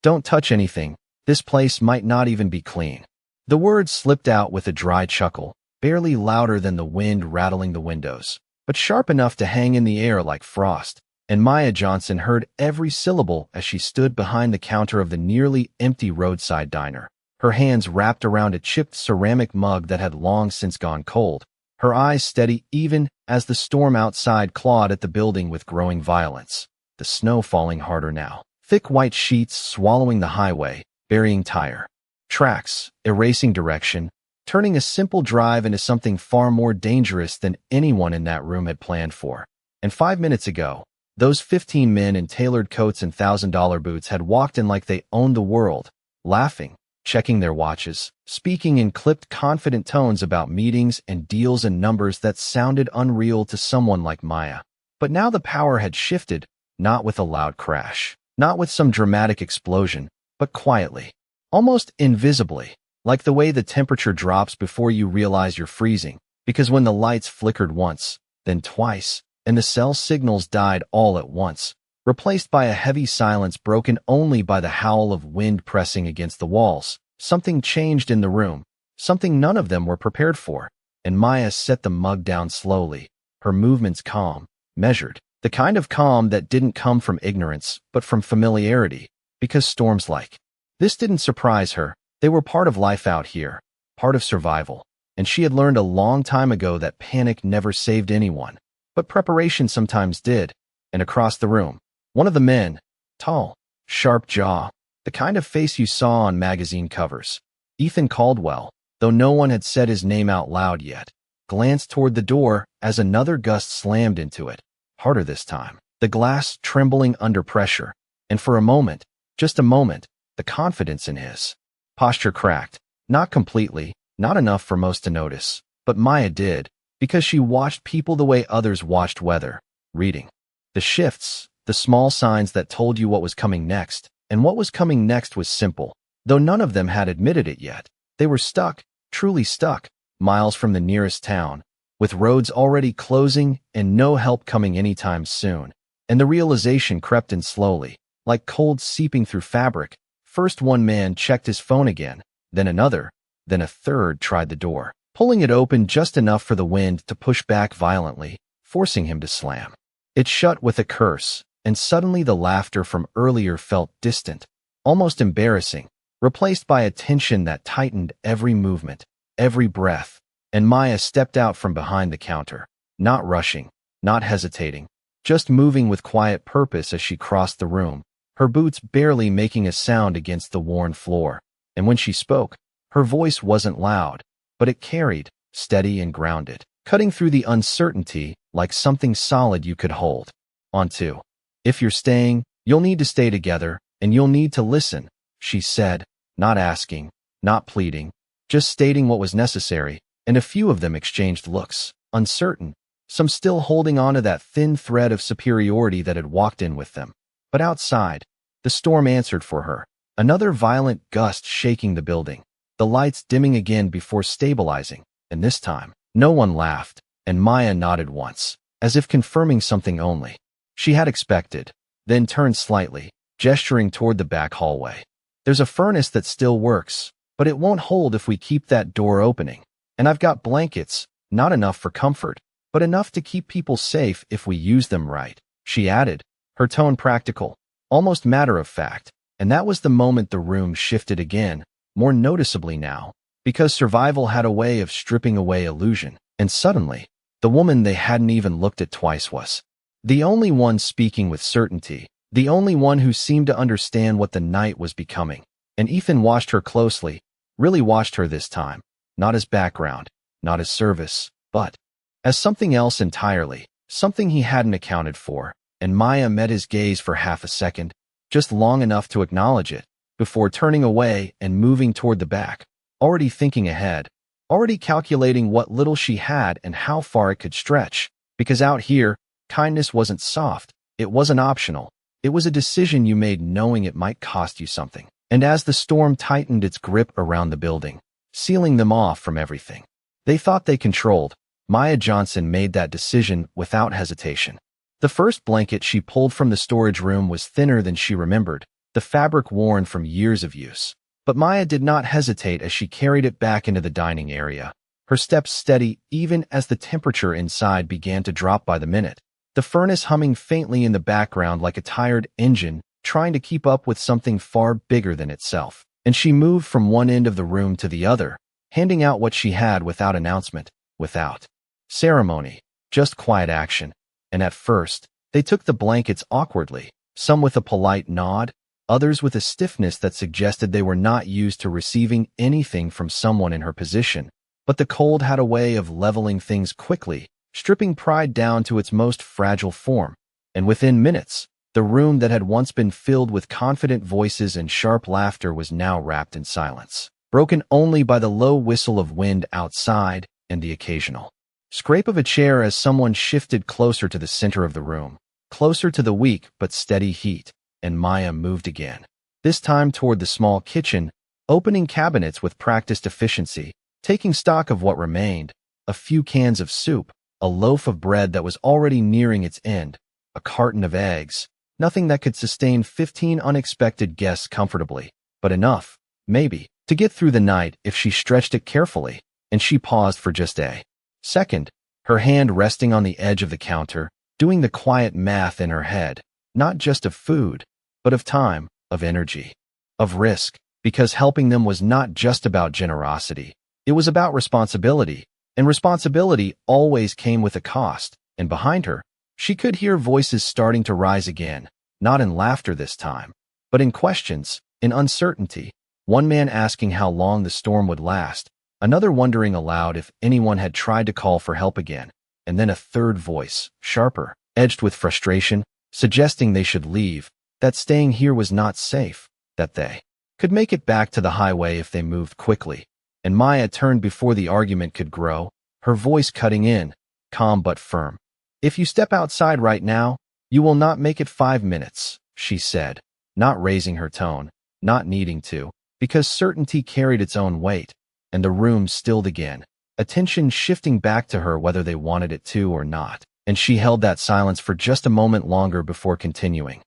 Don't touch anything. This place might not even be clean. The words slipped out with a dry chuckle, barely louder than the wind rattling the windows, but sharp enough to hang in the air like frost. And Maya Johnson heard every syllable as she stood behind the counter of the nearly empty roadside diner, her hands wrapped around a chipped ceramic mug that had long since gone cold, her eyes steady even as the storm outside clawed at the building with growing violence, the snow falling harder now, thick white sheets swallowing the highway, burying tire tracks, erasing direction, turning a simple drive into something far more dangerous than anyone in that room had planned for. And 5 minutes ago, those 15 men in tailored coats and $1,000 boots had walked in like they owned the world, laughing, checking their watches, speaking in clipped, confident tones about meetings and deals and numbers that sounded unreal to someone like Maya. But now the power had shifted, not with a loud crash, not with some dramatic explosion, but quietly, almost invisibly, like the way the temperature drops before you realize you're freezing, because when the lights flickered once, then twice, and the cell signals died all at once, replaced by a heavy silence broken only by the howl of wind pressing against the walls. Something changed in the room, something none of them were prepared for, and Maya set the mug down slowly, her movements calm, measured, the kind of calm that didn't come from ignorance, but from familiarity, because storms like this didn't surprise her. They were part of life out here, part of survival, and she had learned a long time ago that panic never saved anyone. But preparation sometimes did, and across the room, one of the men, tall, sharp jaw, the kind of face you saw on magazine covers, Ethan Caldwell, though no one had said his name out loud yet, glanced toward the door as another gust slammed into it, harder this time, the glass trembling under pressure, and for a moment, just a moment, the confidence in his posture cracked, not completely, not enough for most to notice, but Maya did, because she watched people the way others watched weather, reading the shifts, the small signs that told you what was coming next, and what was coming next was simple, though none of them had admitted it yet. They were stuck, truly stuck, miles from the nearest town, with roads already closing and no help coming anytime soon. And the realization crept in slowly, like cold seeping through fabric. First one man checked his phone again, then another, then a third tried the door, pulling it open just enough for the wind to push back violently, forcing him to slam. It shut with a curse, and suddenly the laughter from earlier felt distant, almost embarrassing, replaced by a tension that tightened every movement, every breath, and Maya stepped out from behind the counter, not rushing, not hesitating, just moving with quiet purpose as she crossed the room, her boots barely making a sound against the worn floor. And when she spoke, her voice wasn't loud, but it carried, steady and grounded, cutting through the uncertainty like something solid you could hold onto. If you're staying, you'll need to stay together, and you'll need to listen, she said, not asking, not pleading, just stating what was necessary, and a few of them exchanged looks, uncertain, some still holding on to that thin thread of superiority that had walked in with them. But outside, the storm answered for her, another violent gust shaking the building, the lights dimming again before stabilizing, and this time, no one laughed, and Maya nodded once, as if confirming something only she had expected, then turned slightly, gesturing toward the back hallway. There's a furnace that still works, but it won't hold if we keep that door opening. And I've got blankets, not enough for comfort, but enough to keep people safe if we use them right, she added, her tone practical, almost matter-of-fact. And that was the moment the room shifted again, more noticeably now, because survival had a way of stripping away illusion. And suddenly, the woman they hadn't even looked at twice was the only one speaking with certainty, the only one who seemed to understand what the night was becoming. And Ethan watched her closely, really watched her this time, not as background, not as service, but as something else entirely, something he hadn't accounted for. And Maya met his gaze for half a second, just long enough to acknowledge it, before turning away and moving toward the back, already thinking ahead, already calculating what little she had and how far it could stretch. Because out here, kindness wasn't soft, it wasn't optional, it was a decision you made knowing it might cost you something. And as the storm tightened its grip around the building, sealing them off from everything they thought they controlled, Maya Johnson made that decision without hesitation. The first blanket she pulled from the storage room was thinner than she remembered, the fabric worn from years of use. But Maya did not hesitate as she carried it back into the dining area, her steps steady even as the temperature inside began to drop by the minute, the furnace humming faintly in the background like a tired engine trying to keep up with something far bigger than itself. And she moved from one end of the room to the other, handing out what she had without announcement, without ceremony, just quiet action. And at first, they took the blankets awkwardly, some with a polite nod, others with a stiffness that suggested they were not used to receiving anything from someone in her position. But the cold had a way of leveling things quickly, stripping pride down to its most fragile form. And within minutes, the room that had once been filled with confident voices and sharp laughter was now wrapped in silence, broken only by the low whistle of wind outside and the occasional scrape of a chair as someone shifted closer to the center of the room, closer to the weak but steady heat. And Maya moved again, this time toward the small kitchen, opening cabinets with practiced efficiency, taking stock of what remained: a few cans of soup, a loaf of bread that was already nearing its end, a carton of eggs. Nothing that could sustain 15 unexpected guests comfortably, but enough, maybe, to get through the night if she stretched it carefully. And she paused for just a second, her hand resting on the edge of the counter, doing the quiet math in her head, not just of food, but of time, of energy, of risk, because helping them was not just about generosity. It was about responsibility, and responsibility always came with a cost. And behind her, she could hear voices starting to rise again, not in laughter this time, but in questions, in uncertainty. One man asking how long the storm would last, another wondering aloud if anyone had tried to call for help again, and then a third voice, sharper, edged with frustration, suggesting they should leave, that staying here was not safe, that they could make it back to the highway if they moved quickly. And Maya turned before the argument could grow, her voice cutting in, calm but firm. "If you step outside right now, you will not make it 5 minutes," she said, not raising her tone, not needing to, because certainty carried its own weight. And the room stilled again, attention shifting back to her whether they wanted it to or not. And she held that silence for just a moment longer before continuing.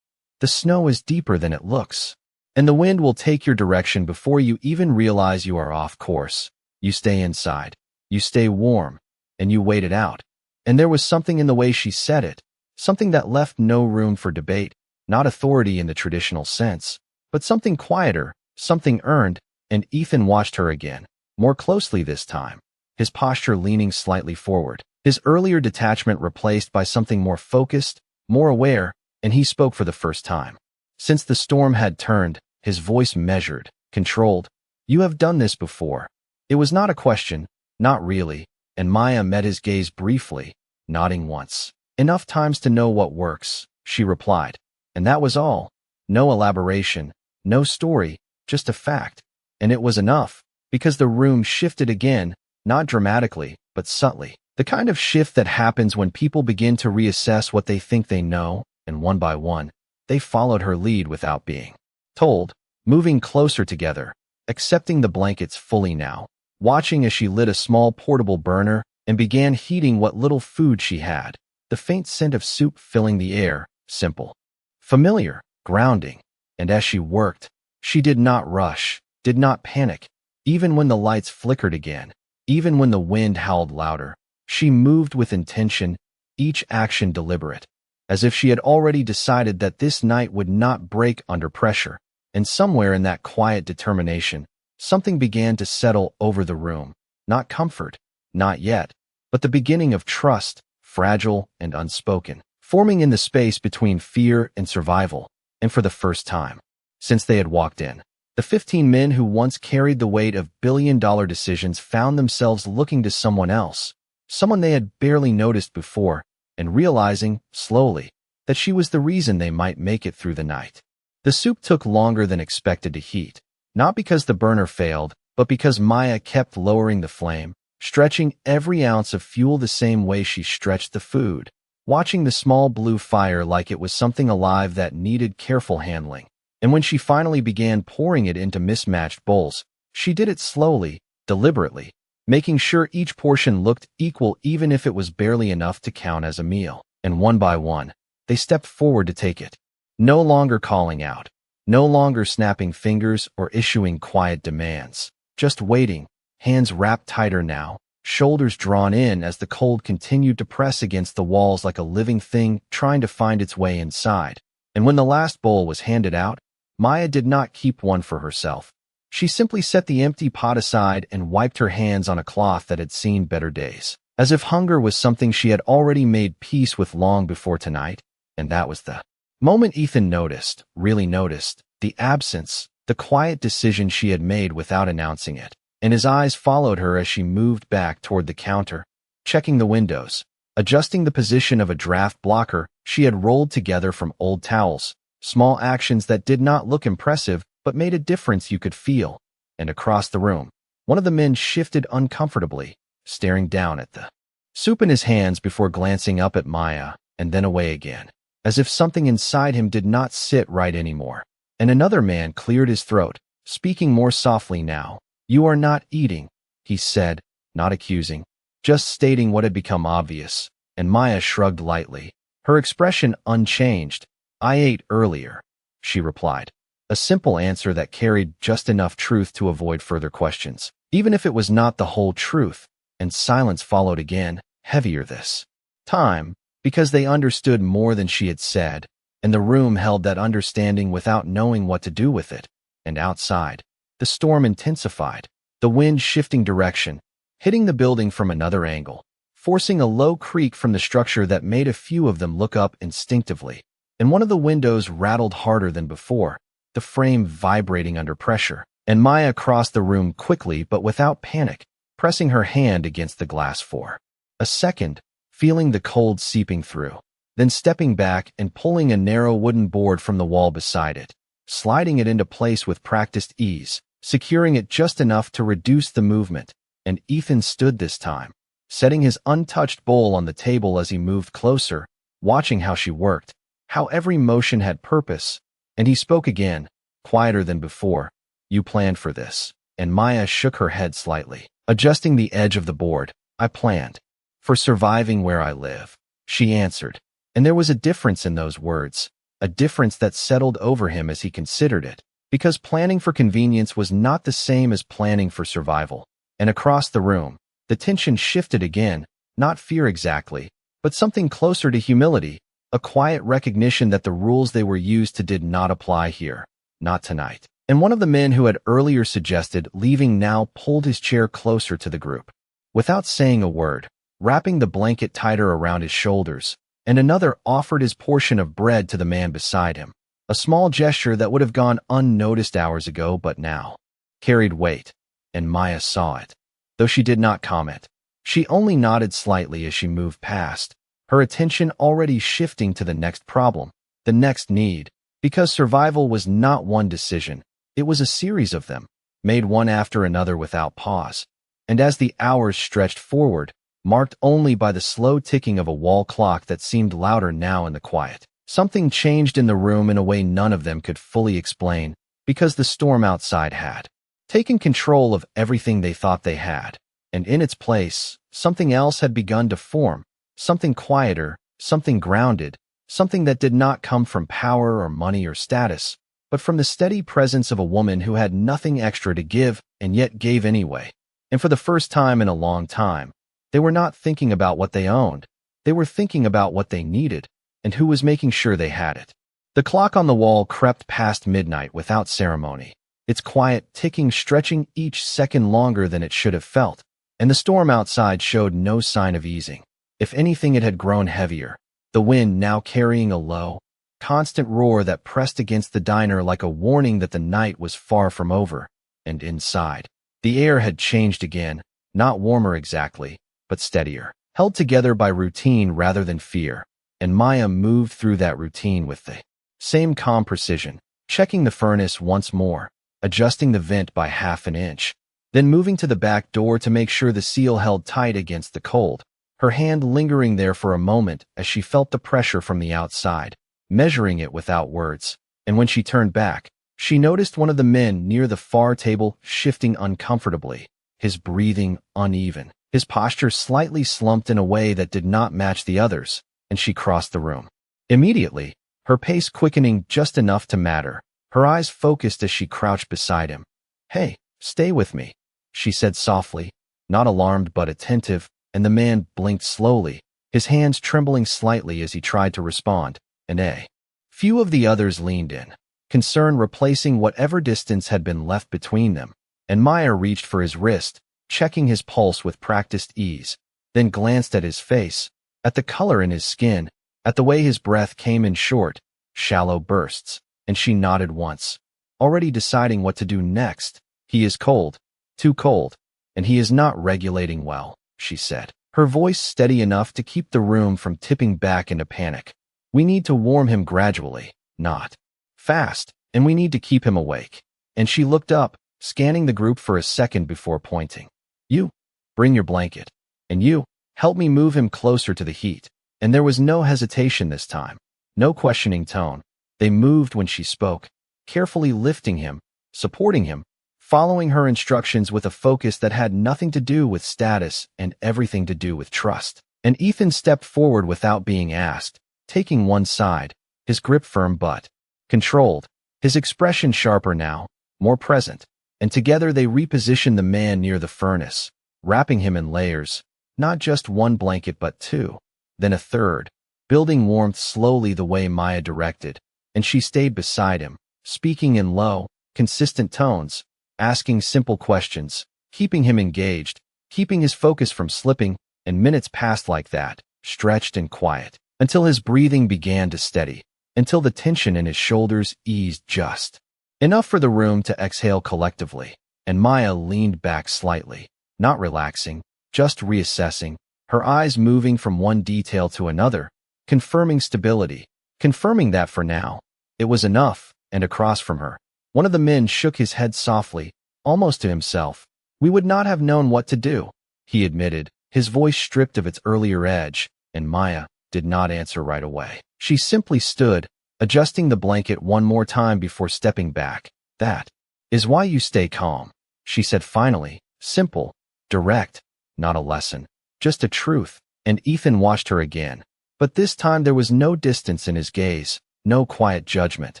"The snow is deeper than it looks, and the wind will take your direction before you even realize you are off course. You stay inside, you stay warm, and you wait it out." And there was something in the way she said it, something that left no room for debate, not authority in the traditional sense, but something quieter, something earned. And Ethan watched her again, more closely this time, his posture leaning slightly forward, his earlier detachment replaced by something more focused, more aware, and he spoke for the first time. Since the storm had turned, his voice measured, controlled. "You have done this before." It was not a question, not really, and Maya met his gaze briefly, nodding once. "Enough times to know what works," she replied. And that was all. No elaboration, no story, just a fact. And it was enough, because the room shifted again, not dramatically, but subtly. The kind of shift that happens when people begin to reassess what they think they know, and one by one, they followed her lead without being told, moving closer together, accepting the blankets fully now, watching as she lit a small portable burner and began heating what little food she had, the faint scent of soup filling the air, simple, familiar, grounding. And as she worked, she did not rush, did not panic, even when the lights flickered again, even when the wind howled louder. She moved with intention, each action deliberate, as if she had already decided that this night would not break under pressure. And somewhere in that quiet determination, something began to settle over the room. Not comfort, not yet, but the beginning of trust, fragile and unspoken, forming in the space between fear and survival. And for the first time since they had walked in, the 15 men who once carried the weight of billion-dollar decisions found themselves looking to someone else, someone they had barely noticed before, and realizing, slowly, that she was the reason they might make it through the night. The soup took longer than expected to heat, not because the burner failed, but because Maya kept lowering the flame, stretching every ounce of fuel the same way she stretched the food, watching the small blue fire like it was something alive that needed careful handling. And when she finally began pouring it into mismatched bowls, she did it slowly, deliberately, making sure each portion looked equal even if it was barely enough to count as a meal. And one by one, they stepped forward to take it, no longer calling out, no longer snapping fingers or issuing quiet demands. Just waiting, hands wrapped tighter now, shoulders drawn in as the cold continued to press against the walls like a living thing trying to find its way inside. And when the last bowl was handed out, Maya did not keep one for herself. She simply set the empty pot aside and wiped her hands on a cloth that had seen better days, as if hunger was something she had already made peace with long before tonight. And that was the moment Ethan noticed, really noticed, the absence, the quiet decision she had made without announcing it. And his eyes followed her as she moved back toward the counter, checking the windows, adjusting the position of a draft blocker she had rolled together from old towels, small actions that did not look impressive but made a difference you could feel. And across the room, one of the men shifted uncomfortably, staring down at the soup in his hands before glancing up at Maya, and then away again, as if something inside him did not sit right anymore. And another man cleared his throat, speaking more softly now. "You are not eating," he said, not accusing, just stating what had become obvious. And Maya shrugged lightly, her expression unchanged. "I ate earlier," she replied. A simple answer that carried just enough truth to avoid further questions, even if it was not the whole truth. And silence followed again, heavier this time, because they understood more than she had said, and the room held that understanding without knowing what to do with it. And outside, the storm intensified, the wind shifting direction, hitting the building from another angle, forcing a low creak from the structure that made a few of them look up instinctively. And one of the windows rattled harder than before, the frame vibrating under pressure. And Maya crossed the room quickly but without panic, pressing her hand against the glass for a second, feeling the cold seeping through, then stepping back and pulling a narrow wooden board from the wall beside it, sliding it into place with practiced ease, securing it just enough to reduce the movement. And Ethan stood this time, setting his untouched bowl on the table as he moved closer, watching how she worked, how every motion had purpose. And he spoke again, quieter than before. "You planned for this." And Maya shook her head slightly, adjusting the edge of the board. "I planned for surviving where I live," she answered. And there was a difference in those words, a difference that settled over him as he considered it, because planning for convenience was not the same as planning for survival. And across the room, the tension shifted again, not fear exactly, but something closer to humility, a quiet recognition that the rules they were used to did not apply here, not tonight. And one of the men who had earlier suggested leaving now pulled his chair closer to the group, without saying a word, wrapping the blanket tighter around his shoulders. And another offered his portion of bread to the man beside him, a small gesture that would have gone unnoticed hours ago but now carried weight. And Maya saw it, though she did not comment. She only nodded slightly as she moved past, her attention already shifting to the next problem, the next need, because survival was not one decision, it was a series of them, made one after another without pause. And as the hours stretched forward, marked only by the slow ticking of a wall clock that seemed louder now in the quiet, something changed in the room in a way none of them could fully explain, because the storm outside had taken control of everything they thought they had. And in its place, something else had begun to form, something quieter, something grounded, something that did not come from power or money or status, but from the steady presence of a woman who had nothing extra to give and yet gave anyway. And for the first time in a long time, they were not thinking about what they owned. They were thinking about what they needed and who was making sure they had it. The clock on the wall crept past midnight without ceremony, its quiet ticking stretching each second longer than it should have felt, and the storm outside showed no sign of easing. If anything, it had grown heavier, the wind now carrying a low, constant roar that pressed against the diner like a warning that the night was far from over. And inside, the air had changed again, not warmer exactly, but steadier, held together by routine rather than fear. And Maya moved through that routine with the same calm precision, checking the furnace once more, adjusting the vent by half an inch, then moving to the back door to make sure the seal held tight against the cold, her hand lingering there for a moment as she felt the pressure from the outside, measuring it without words. And when she turned back, she noticed one of the men near the far table shifting uncomfortably, his breathing uneven, his posture slightly slumped in a way that did not match the others, and she crossed the room. Immediately, her pace quickening just enough to matter, Her eyes focused as she crouched beside him. "Hey, stay with me," she said softly, not alarmed but attentive, and the man blinked slowly, his hands trembling slightly as he tried to respond. And a few of the others leaned in, concern replacing whatever distance had been left between them, and Maya reached for his wrist, checking his pulse with practiced ease, then glanced at his face, at the color in his skin, at the way his breath came in short, shallow bursts, and she nodded once, already deciding what to do next. "He is cold, too cold, and he is not regulating well," she said, her voice steady enough to keep the room from tipping back into panic. "We need to warm him gradually, not fast, and we need to keep him awake." And she looked up, scanning the group for a second before pointing. "You, bring your blanket. And you, help me move him closer to the heat." And there was no hesitation this time, no questioning tone. They moved when she spoke, carefully lifting him, supporting him, following her instructions with a focus that had nothing to do with status and everything to do with trust. And Ethan stepped forward without being asked, taking one side, his grip firm but controlled, his expression sharper now, more present. And together they repositioned the man near the furnace, wrapping him in layers, not just one blanket but two, then a third, building warmth slowly the way Maya directed. And she stayed beside him, speaking in low, consistent tones, asking simple questions, keeping him engaged, keeping his focus from slipping. And minutes passed like that, stretched and quiet, until his breathing began to steady, until the tension in his shoulders eased just enough for the room to exhale collectively. And Maya leaned back slightly, not relaxing, just reassessing, her eyes moving from one detail to another, confirming stability, confirming that for now, it was enough. And across from her, one of the men shook his head softly, almost to himself. "We would not have known what to do," he admitted, his voice stripped of its earlier edge. And Maya did not answer right away. She simply stood, adjusting the blanket one more time before stepping back. "That is why you stay calm," she said finally, simple, direct, not a lesson, just a truth. And Ethan watched her again. But this time there was no distance in his gaze, no quiet judgment,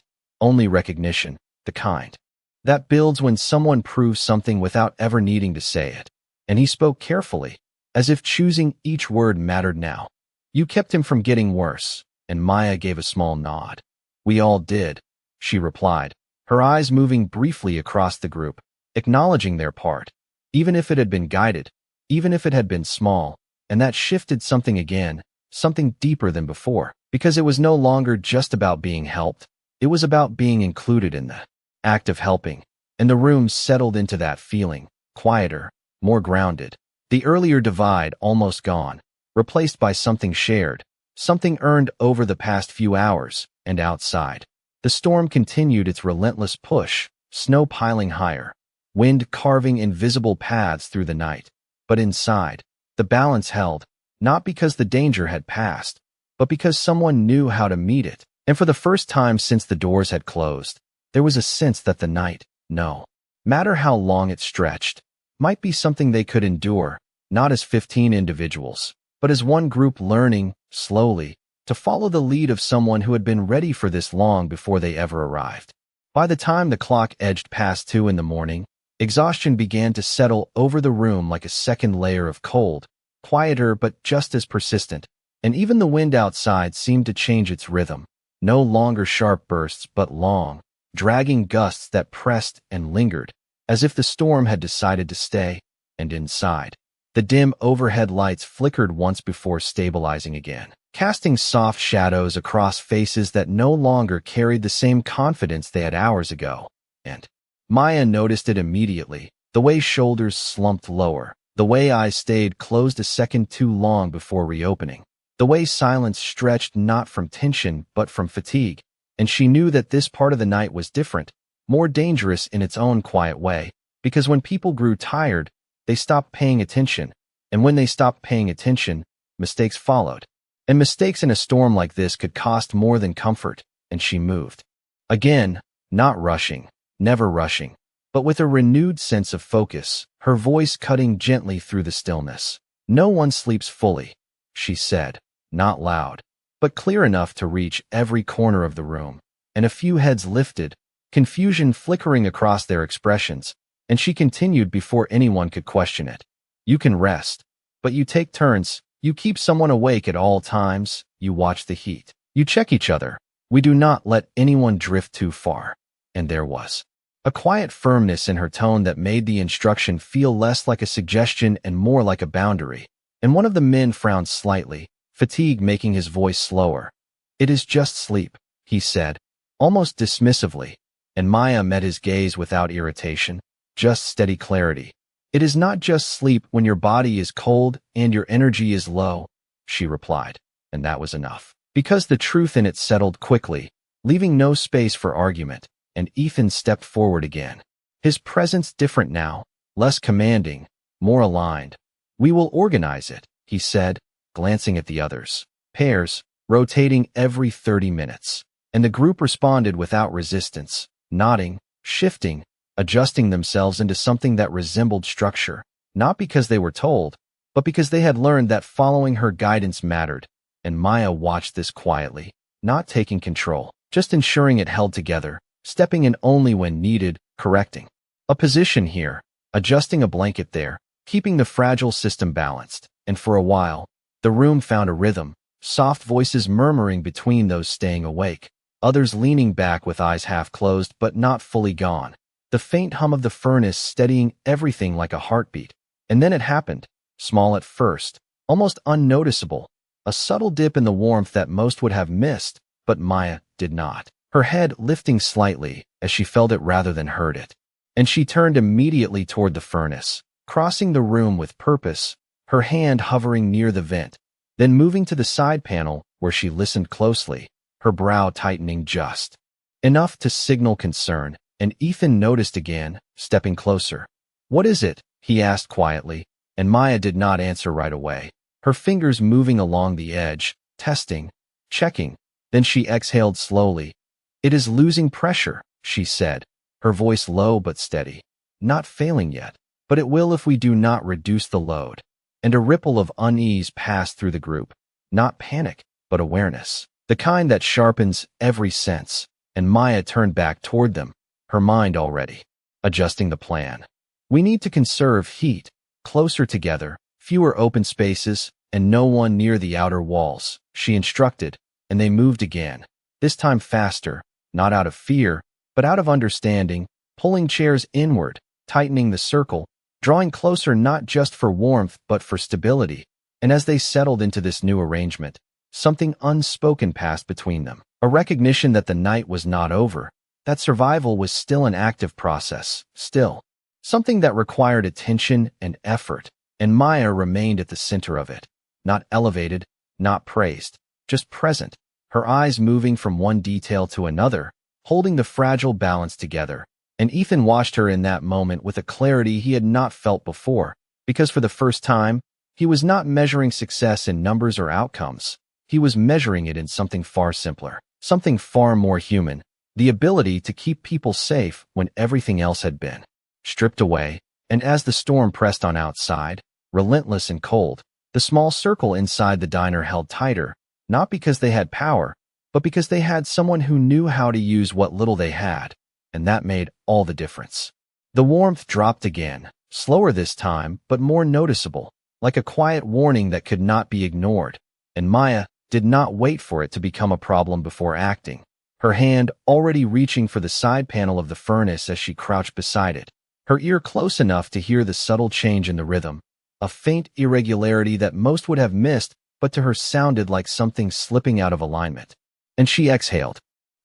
only recognition, the kind that builds when someone proves something without ever needing to say it. And he spoke carefully, as if choosing each word mattered now. "You kept him from getting worse." And Maya gave a small nod. "We all did," she replied, her eyes moving briefly across the group, acknowledging their part, even if it had been guided, even if it had been small. And that shifted something again, something deeper than before, because it was no longer just about being helped. It was about being included in the act of helping. And the room settled into that feeling, quieter, more grounded. The earlier divide almost gone, replaced by something shared, something earned over the past few hours. And outside, the storm continued its relentless push, snow piling higher, wind carving invisible paths through the night. But inside, the balance held, not because the danger had passed, but because someone knew how to meet it. And for the first time since the doors had closed, there was a sense that the night, no matter how long it stretched, might be something they could endure, not as 15 individuals, but as one group learning, slowly, to follow the lead of someone who had been ready for this long before they ever arrived. By the time the clock edged past 2 in the morning, exhaustion began to settle over the room like a second layer of cold, quieter but just as persistent. And even the wind outside seemed to change its rhythm. No longer sharp bursts but long, dragging gusts that pressed and lingered, as if the storm had decided to stay. And inside, the dim overhead lights flickered once before stabilizing again, casting soft shadows across faces that no longer carried the same confidence they had hours ago. And Maya noticed it immediately, the way shoulders slumped lower, the way eyes stayed closed a second too long before reopening, the way silence stretched not from tension but from fatigue. And she knew that this part of the night was different, more dangerous in its own quiet way, because when people grew tired, they stopped paying attention. And when they stopped paying attention, mistakes followed. And mistakes in a storm like this could cost more than comfort. And she moved. Again, not rushing, never rushing, but with a renewed sense of focus, her voice cutting gently through the stillness. "No one sleeps fully," she said, not loud, but clear enough to reach every corner of the room. And a few heads lifted, confusion flickering across their expressions, and she continued before anyone could question it. You can rest, but you take turns. You keep someone awake at all times. You watch the heat. You check each other. We do not let anyone drift too far. And there was a quiet firmness in her tone that made the instruction feel less like a suggestion and more like a boundary. And one of the men frowned slightly, fatigue making his voice slower. It is just sleep, he said, almost dismissively, and Maya met his gaze without irritation, just steady clarity. It is not just sleep when your body is cold and your energy is low, she replied, and that was enough. Because the truth in it settled quickly, leaving no space for argument, and Ethan stepped forward again. His presence different now, less commanding, more aligned. We will organize it, he said, glancing at the others. Pairs, rotating every 30 minutes. And the group responded without resistance, nodding, shifting, adjusting themselves into something that resembled structure, not because they were told, but because they had learned that following her guidance mattered, and Maya watched this quietly, not taking control, just ensuring it held together, stepping in only when needed, correcting a position here, adjusting a blanket there, keeping the fragile system balanced, and for a while, the room found a rhythm, soft voices murmuring between those staying awake, others leaning back with eyes half closed but not fully gone. The faint hum of the furnace steadying everything like a heartbeat. And then it happened, small at first, almost unnoticeable, a subtle dip in the warmth that most would have missed, but Maya did not. Her head lifting slightly as she felt it rather than heard it. And she turned immediately toward the furnace, crossing the room with purpose, her hand hovering near the vent, then moving to the side panel where she listened closely, her brow tightening just enough to signal concern. And Ethan noticed again, stepping closer. What is it? He asked quietly, and Maya did not answer right away, her fingers moving along the edge, testing, checking. Then she exhaled slowly. It is losing pressure, she said, her voice low but steady. Not failing yet, but it will if we do not reduce the load. And a ripple of unease passed through the group. Not panic, but awareness. The kind that sharpens every sense. And Maya turned back toward them, her mind already adjusting the plan. We need to conserve heat, closer together, fewer open spaces, and no one near the outer walls, she instructed, and they moved again, this time faster, not out of fear, but out of understanding, pulling chairs inward, tightening the circle, drawing closer not just for warmth but for stability. And as they settled into this new arrangement, something unspoken passed between them, a recognition that the night was not over, that survival was still an active process, still something that required attention and effort, and Maya remained at the center of it, not elevated, not praised, just present, her eyes moving from one detail to another, holding the fragile balance together. And Ethan watched her in that moment with a clarity he had not felt before, because for the first time, he was not measuring success in numbers or outcomes. He was measuring it in something far simpler, something far more human. The ability to keep people safe when everything else had been stripped away. And as the storm pressed on outside, relentless and cold, the small circle inside the diner held tighter, not because they had power, but because they had someone who knew how to use what little they had, and that made all the difference. The warmth dropped again, slower this time, but more noticeable, like a quiet warning that could not be ignored, and Maya did not wait for it to become a problem before acting. Her hand already reaching for the side panel of the furnace as she crouched beside it, her ear close enough to hear the subtle change in the rhythm, a faint irregularity that most would have missed but to her sounded like something slipping out of alignment. And she exhaled,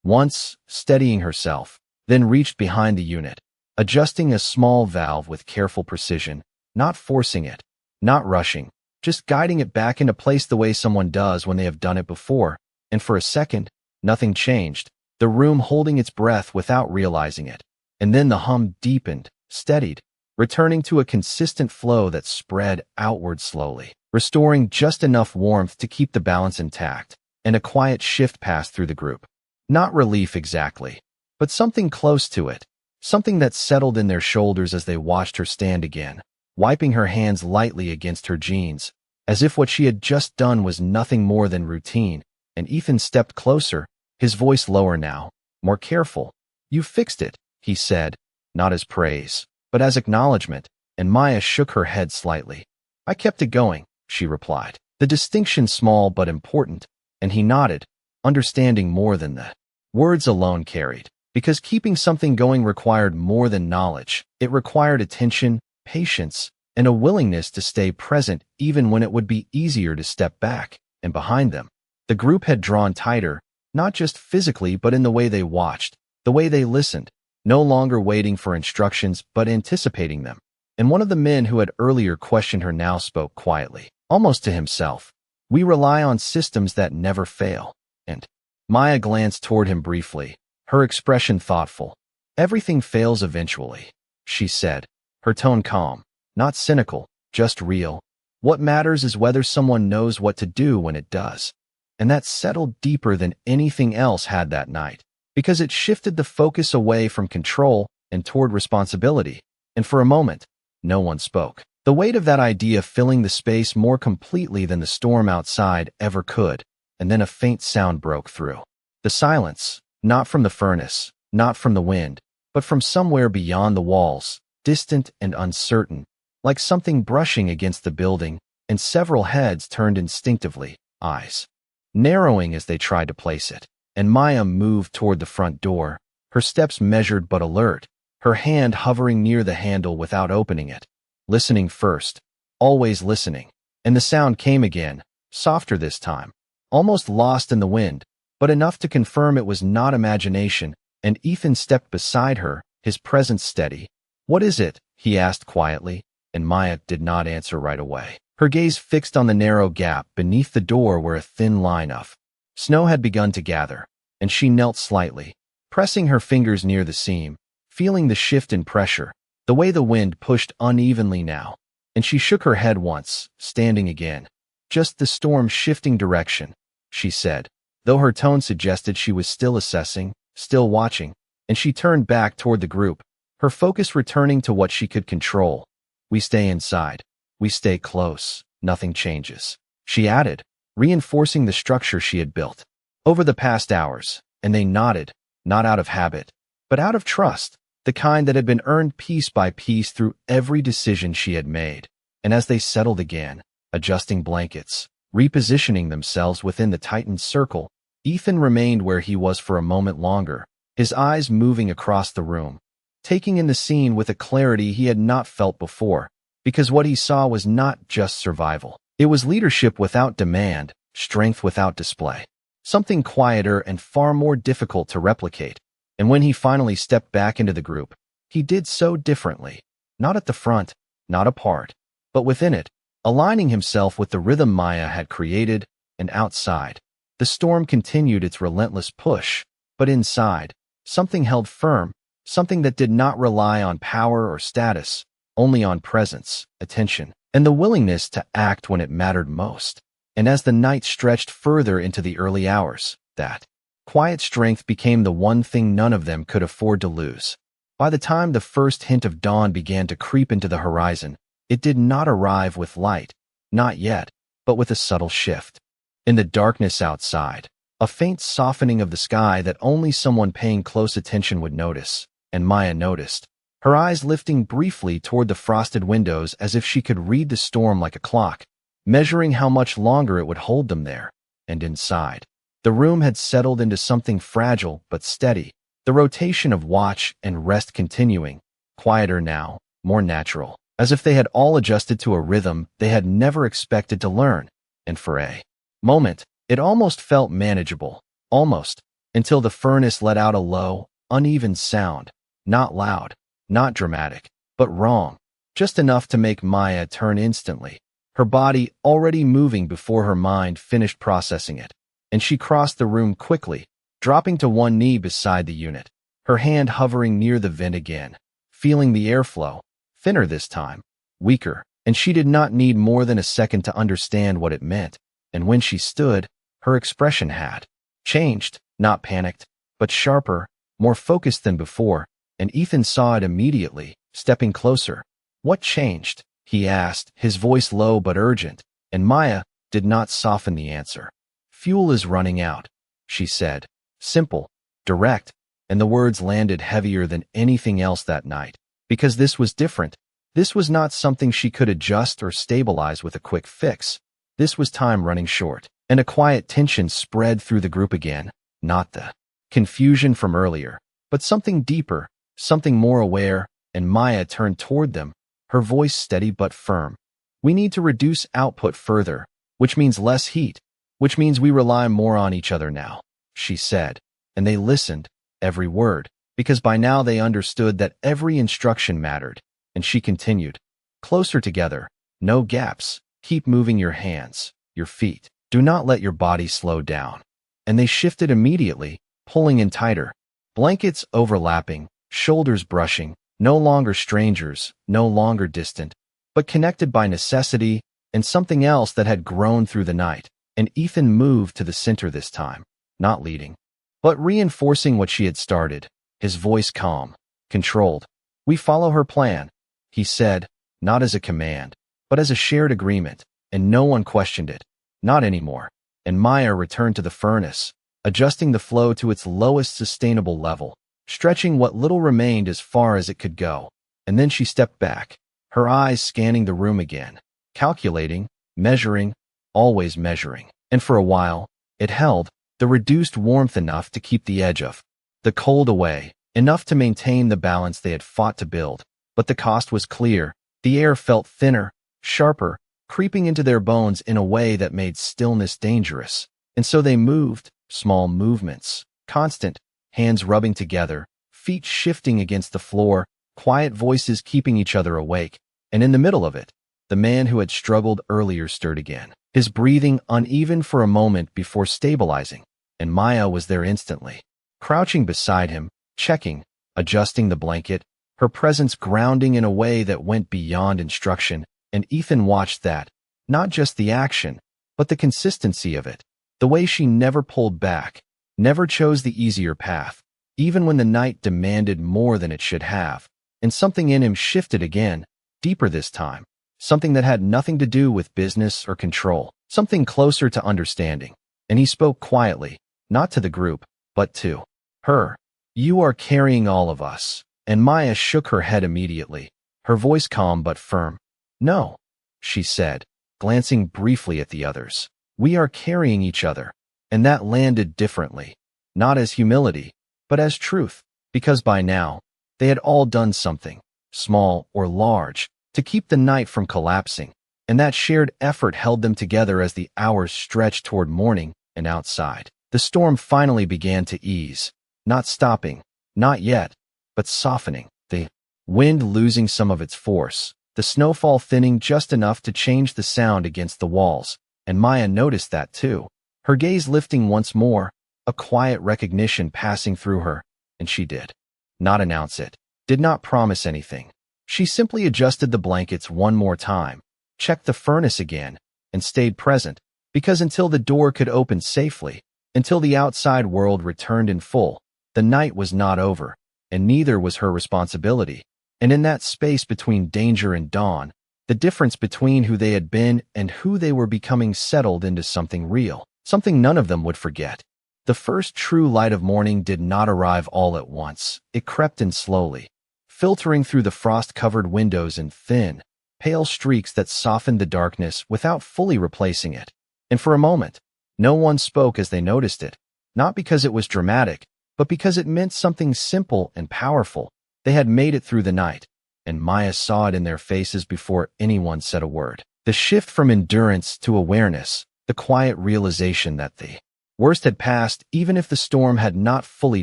once, steadying herself, then reached behind the unit, adjusting a small valve with careful precision, not forcing it, not rushing, just guiding it back into place the way someone does when they have done it before. And for a second, nothing changed, the room holding its breath without realizing it. And then the hum deepened, steadied, returning to a consistent flow that spread outward slowly, restoring just enough warmth to keep the balance intact. And a quiet shift passed through the group. Not relief exactly, but something close to it, something that settled in their shoulders as they watched her stand again, wiping her hands lightly against her jeans, as if what she had just done was nothing more than routine. And Ethan stepped closer, his voice lower now, more careful. "You fixed it," he said, not as praise, but as acknowledgement, and Maya shook her head slightly. "I kept it going," she replied. The distinction small but important, and he nodded, understanding more than the words alone carried. Because keeping something going required more than knowledge. It required attention, patience, and a willingness to stay present even when it would be easier to step back. And behind them, the group had drawn tighter, not just physically but in the way they watched, the way they listened, no longer waiting for instructions but anticipating them. And one of the men who had earlier questioned her now spoke quietly, almost to himself. "We rely on systems that never fail." And Maya glanced toward him briefly, her expression thoughtful. "Everything fails eventually," she said, her tone calm, not cynical, just real. "What matters is whether someone knows what to do when it does." And that settled deeper than anything else had that night, because it shifted the focus away from control and toward responsibility. And for a moment, no one spoke. The weight of that idea filling the space more completely than the storm outside ever could. And then a faint sound broke through the silence, not from the furnace, not from the wind, but from somewhere beyond the walls, distant and uncertain, like something brushing against the building, and several heads turned instinctively, eyes narrowing as they tried to place it. And Maya moved toward the front door, her steps measured but alert, her hand hovering near the handle without opening it. Listening first, always listening. And the sound came again, softer this time, almost lost in the wind, but enough to confirm it was not imagination, and Ethan stepped beside her, his presence steady. "What is it?" he asked quietly, and Maya did not answer right away. Her gaze fixed on the narrow gap beneath the door where a thin line of snow had begun to gather, and she knelt slightly, pressing her fingers near the seam, feeling the shift in pressure, the way the wind pushed unevenly now. And she shook her head once, standing again. "Just the storm shifting direction," she said, though her tone suggested she was still assessing, still watching, and she turned back toward the group, her focus returning to what she could control. "We stay inside. We stay close. Nothing changes," she added, reinforcing the structure she had built over the past hours. And they nodded, not out of habit, but out of trust, the kind that had been earned piece by piece through every decision she had made. And as they settled again, adjusting blankets, repositioning themselves within the tightened circle, Ethan remained where he was for a moment longer, his eyes moving across the room, taking in the scene with a clarity he had not felt before, because what he saw was not just survival. It was leadership without demand, strength without display, something quieter and far more difficult to replicate. And when he finally stepped back into the group, he did so differently, not at the front, not apart, but within it, aligning himself with the rhythm Maya had created. And outside, the storm continued its relentless push, but inside, something held firm, something that did not rely on power or status, only on presence, attention, and the willingness to act when it mattered most. And as the night stretched further into the early hours, that quiet strength became the one thing none of them could afford to lose. By the time the first hint of dawn began to creep into the horizon, it did not arrive with light, not yet, but with a subtle shift. In the darkness outside, a faint softening of the sky that only someone paying close attention would notice, and Maya noticed, her eyes lifting briefly toward the frosted windows as if she could read the storm like a clock, measuring how much longer it would hold them there. And inside, the room had settled into something fragile but steady, the rotation of watch and rest continuing, quieter now, more natural, as if they had all adjusted to a rhythm they had never expected to learn. And for a moment, it almost felt manageable, almost, until the furnace let out a low, uneven sound, not loud, not dramatic, but wrong, just enough to make Maya turn instantly, her body already moving before her mind finished processing it. And she crossed the room quickly, dropping to one knee beside the unit, her hand hovering near the vent again, feeling the airflow, thinner this time, weaker, and she did not need more than a second to understand what it meant. And when she stood, her expression had changed, not panicked, but sharper, more focused than before, and Ethan saw it immediately, stepping closer. "What changed?" he asked, his voice low but urgent, and Maya did not soften the answer. "Fuel is running out," she said, simple, direct, and the words landed heavier than anything else that night. Because this was different. This was not something she could adjust or stabilize with a quick fix. This was time running short, and a quiet tension spread through the group again. Not the confusion from earlier, but something deeper, something more aware, and Maya turned toward them, her voice steady but firm. We need to reduce output further, which means less heat, which means we rely more on each other now, she said, and they listened, every word, because by now they understood that every instruction mattered, and she continued, closer together, no gaps, keep moving your hands, your feet, do not let your body slow down. And they shifted immediately, pulling in tighter, blankets overlapping, shoulders brushing, no longer strangers, no longer distant, but connected by necessity and something else that had grown through the night. And Ethan moved to the center this time, not leading, but reinforcing what she had started, his voice calm, controlled. We follow her plan, he said, not as a command, but as a shared agreement, and no one questioned it. Not anymore. And Maya returned to the furnace, adjusting the flow to its lowest sustainable level, stretching what little remained as far as it could go. And then she stepped back, her eyes scanning the room again, calculating, measuring, always measuring. And for a while, it held, the reduced warmth enough to keep the edge of the cold away, enough to maintain the balance they had fought to build. But the cost was clear. The air felt thinner, sharper, creeping into their bones in a way that made stillness dangerous. And so they moved, small movements, constant, hands rubbing together, feet shifting against the floor, quiet voices keeping each other awake. And in the middle of it, the man who had struggled earlier stirred again, his breathing uneven for a moment before stabilizing, and Maya was there instantly, crouching beside him, checking, adjusting the blanket, her presence grounding in a way that went beyond instruction. And Ethan watched that, not just the action, but the consistency of it, the way she never pulled back, never chose the easier path, even when the night demanded more than it should have. And something in him shifted again, deeper this time, something that had nothing to do with business or control, something closer to understanding. And he spoke quietly, not to the group, but to her. You are carrying all of us. And Maya shook her head immediately, her voice calm but firm. No, she said, glancing briefly at the others. We are carrying each other. And that landed differently, not as humility, but as truth, because by now, they had all done something, small or large, to keep the night from collapsing, and that shared effort held them together as the hours stretched toward morning. And outside, the storm finally began to ease, not stopping, not yet, but softening, the wind losing some of its force, the snowfall thinning just enough to change the sound against the walls. And Maya noticed that too, her gaze lifting once more, a quiet recognition passing through her. And she did not announce it, did not promise anything. She simply adjusted the blankets one more time, checked the furnace again, and stayed present, because until the door could open safely, until the outside world returned in full, the night was not over, and neither was her responsibility. And in that space between danger and dawn, the difference between who they had been and who they were becoming settled into something real, something none of them would forget. The first true light of morning did not arrive all at once. It crept in slowly, filtering through the frost-covered windows in thin, pale streaks that softened the darkness without fully replacing it. And for a moment, no one spoke as they noticed it, not because it was dramatic, but because it meant something simple and powerful. They had made it through the night, and Maya saw it in their faces before anyone said a word. The shift from endurance to awareness, the quiet realization that the worst had passed even if the storm had not fully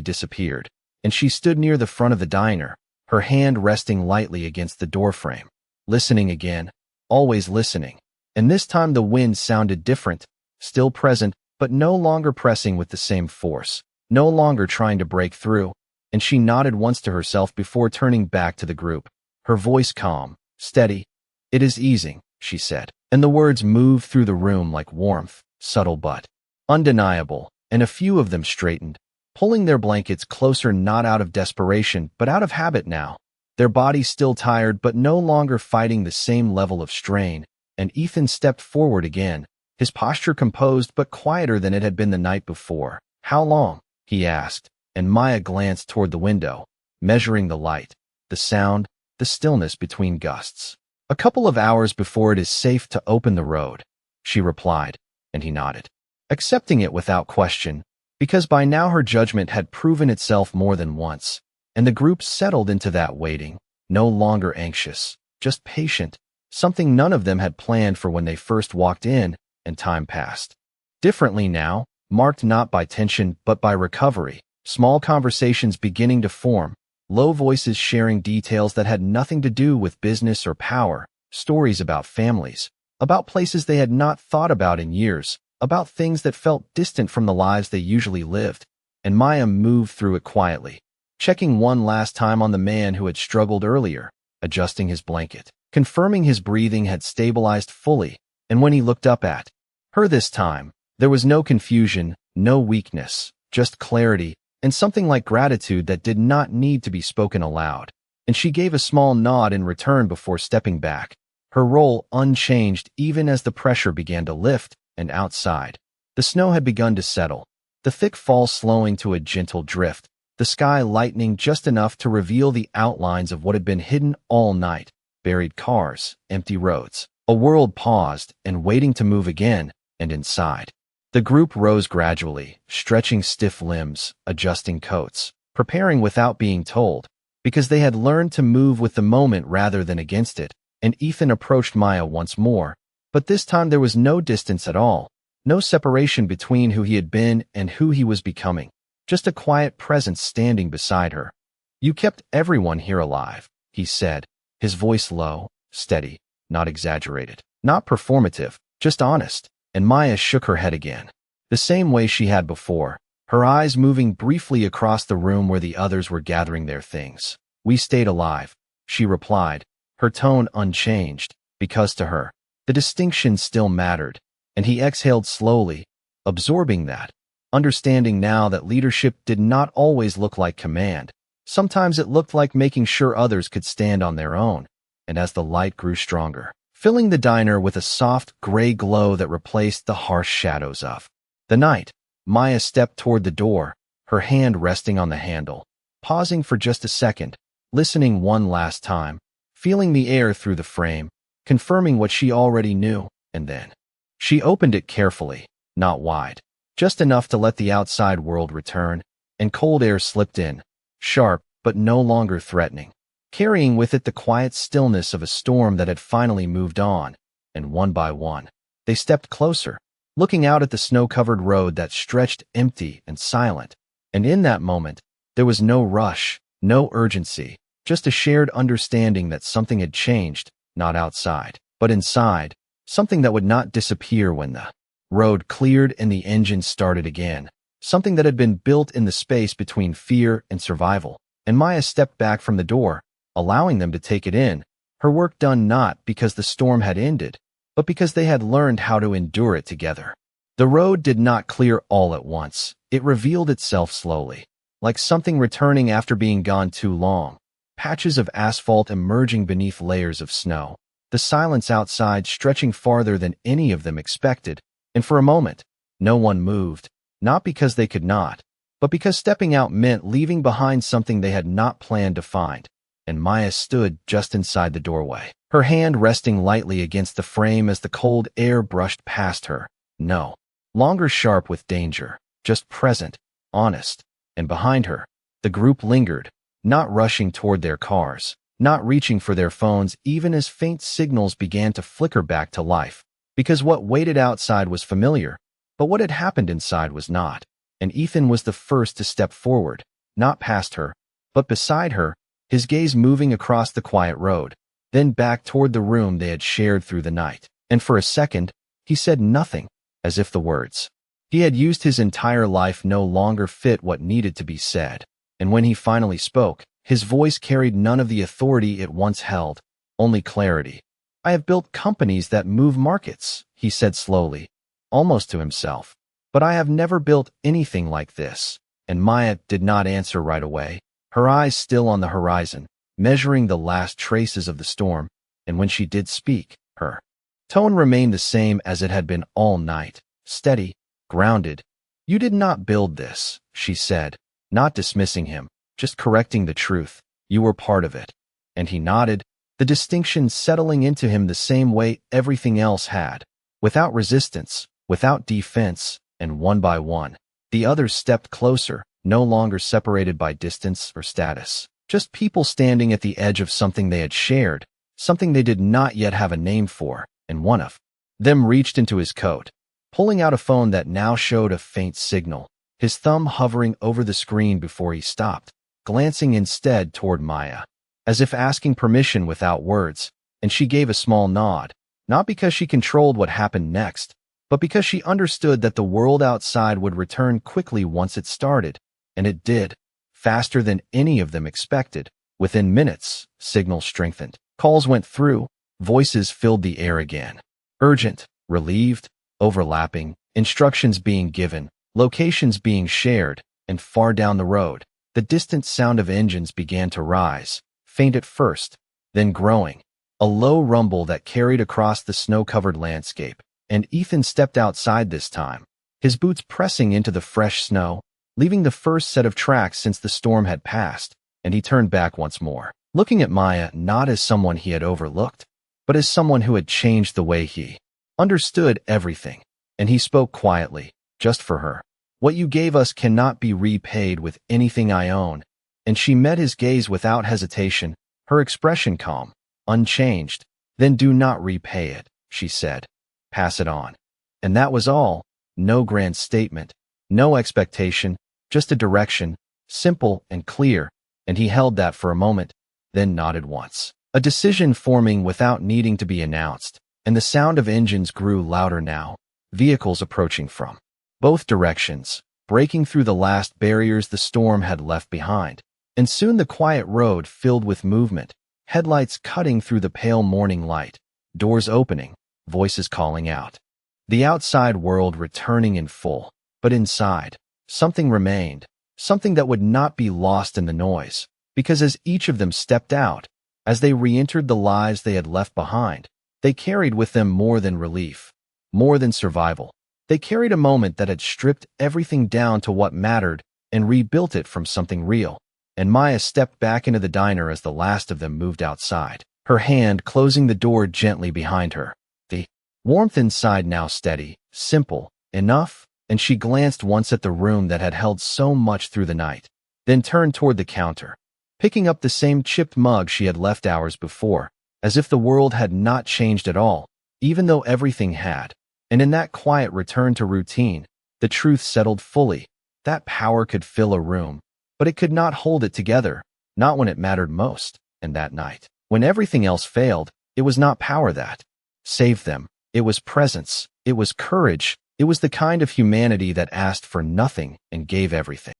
disappeared. And she stood near the front of the diner, her hand resting lightly against the doorframe, listening again, always listening. And this time the wind sounded different, still present, but no longer pressing with the same force, no longer trying to break through. And she nodded once to herself before turning back to the group, her voice calm, steady. It is easing, she said, and the words moved through the room like warmth, subtle but undeniable. And a few of them straightened, pulling their blankets closer, not out of desperation, but out of habit now, their bodies still tired but no longer fighting the same level of strain. And Ethan stepped forward again, his posture composed but quieter than it had been the night before. How long? He asked, and Maya glanced toward the window, measuring the light, the sound, the stillness between gusts. "A couple of hours before it is safe to open the road," she replied, and he nodded, accepting it without question, because by now her judgment had proven itself more than once, and the group settled into that waiting, no longer anxious, just patient, something none of them had planned for when they first walked in, and time passed. Differently now, marked not by tension but by recovery, small conversations beginning to form, low voices sharing details that had nothing to do with business or power, stories about families, about places they had not thought about in years, about things that felt distant from the lives they usually lived, and Maya moved through it quietly, checking one last time on the man who had struggled earlier, adjusting his blanket, confirming his breathing had stabilized fully, and when he looked up at her this time, there was no confusion, no weakness, just clarity, and something like gratitude that did not need to be spoken aloud, and she gave a small nod in return before stepping back, her role unchanged even as the pressure began to lift, and outside, the snow had begun to settle, the thick fall slowing to a gentle drift, the sky lightening just enough to reveal the outlines of what had been hidden all night, buried cars, empty roads. A world paused and waiting to move again, and inside. The group rose gradually, stretching stiff limbs, adjusting coats, preparing without being told, because they had learned to move with the moment rather than against it, and Ethan approached Maya once more, but this time there was no distance at all, no separation between who he had been and who he was becoming, just a quiet presence standing beside her. "You kept everyone here alive," he said, his voice low, steady, not exaggerated, not performative, just honest. And Maya shook her head again, the same way she had before, her eyes moving briefly across the room where the others were gathering their things. "We stayed alive," she replied, her tone unchanged, because to her, the distinction still mattered, and he exhaled slowly, absorbing that, understanding now that leadership did not always look like command. Sometimes it looked like making sure others could stand on their own, and as the light grew stronger, filling the diner with a soft, gray glow that replaced the harsh shadows of the night, Maya stepped toward the door, her hand resting on the handle, pausing for just a second, listening one last time, feeling the air through the frame, confirming what she already knew, and then she opened it carefully, not wide, just enough to let the outside world return, and cold air slipped in, sharp but no longer threatening, carrying with it the quiet stillness of a storm that had finally moved on, and one by one, they stepped closer, looking out at the snow-covered road that stretched empty and silent, and in that moment, there was no rush, no urgency, just a shared understanding that something had changed, not outside, but inside, something that would not disappear when the road cleared and the engine started again, something that had been built in the space between fear and survival, and Maya stepped back from the door, allowing them to take it in, her work done not because the storm had ended, but because they had learned how to endure it together. The road did not clear all at once. It revealed itself slowly, like something returning after being gone too long, patches of asphalt emerging beneath layers of snow, the silence outside stretching farther than any of them expected, and for a moment, no one moved, not because they could not, but because stepping out meant leaving behind something they had not planned to find. And Maya stood just inside the doorway, her hand resting lightly against the frame as the cold air brushed past her. No longer sharp with danger, just present, honest. And behind her, the group lingered, not rushing toward their cars, not reaching for their phones even as faint signals began to flicker back to life. Because what waited outside was familiar, but what had happened inside was not. And Ethan was the first to step forward, not past her, but beside her, his gaze moving across the quiet road, then back toward the room they had shared through the night. And for a second, he said nothing, as if the words he had used his entire life no longer fit what needed to be said. And when he finally spoke, his voice carried none of the authority it once held, only clarity. "I have built companies that move markets," he said slowly, almost to himself. "But I have never built anything like this." And Maya did not answer right away, her eyes still on the horizon, measuring the last traces of the storm, and when she did speak, her tone remained the same as it had been all night, steady, grounded. "You did not build this," she said, not dismissing him, just correcting the truth. You were part of it. And he nodded, the distinction settling into him the same way everything else had. Without resistance, without defense, and one by one, the others stepped closer, no longer separated by distance or status. Just people standing at the edge of something they had shared, something they did not yet have a name for, and one of them reached into his coat, pulling out a phone that now showed a faint signal, his thumb hovering over the screen before he stopped, glancing instead toward Maya, as if asking permission without words, and she gave a small nod, not because she controlled what happened next, but because she understood that the world outside would return quickly once it started, and it did, faster than any of them expected. Within minutes, signals strengthened. Calls went through, voices filled the air again. Urgent, relieved, overlapping, instructions being given, locations being shared, and far down the road, the distant sound of engines began to rise, faint at first, then growing. A low rumble that carried across the snow-covered landscape, and Ethan stepped outside this time, his boots pressing into the fresh snow, leaving the first set of tracks since the storm had passed, and he turned back once more, looking at Maya not as someone he had overlooked, but as someone who had changed the way he understood everything. And he spoke quietly, just for her. What you gave us cannot be repaid with anything I own. And she met his gaze without hesitation, her expression calm, unchanged. Then do not repay it, she said. Pass it on. And that was all. No grand statement, no expectation, just a direction, simple and clear, and he held that for a moment, then nodded once. A decision forming without needing to be announced, and the sound of engines grew louder now, vehicles approaching from both directions, breaking through the last barriers the storm had left behind. And soon the quiet road filled with movement, headlights cutting through the pale morning light, doors opening, voices calling out. The outside world returning in full, but inside, something remained, something that would not be lost in the noise, because as each of them stepped out, as they re-entered the lives they had left behind, they carried with them more than relief, more than survival. They carried a moment that had stripped everything down to what mattered and rebuilt it from something real. And Maya stepped back into the diner as the last of them moved outside, her hand closing the door gently behind her. The warmth inside now steady, simple, enough, and she glanced once at the room that had held so much through the night, then turned toward the counter, picking up the same chipped mug she had left hours before, as if the world had not changed at all, even though everything had. And in that quiet return to routine, the truth settled fully. That power could fill a room, but it could not hold it together, not when it mattered most. And that night, when everything else failed, it was not power that saved them. It was presence. It was courage. It was the kind of humanity that asked for nothing and gave everything.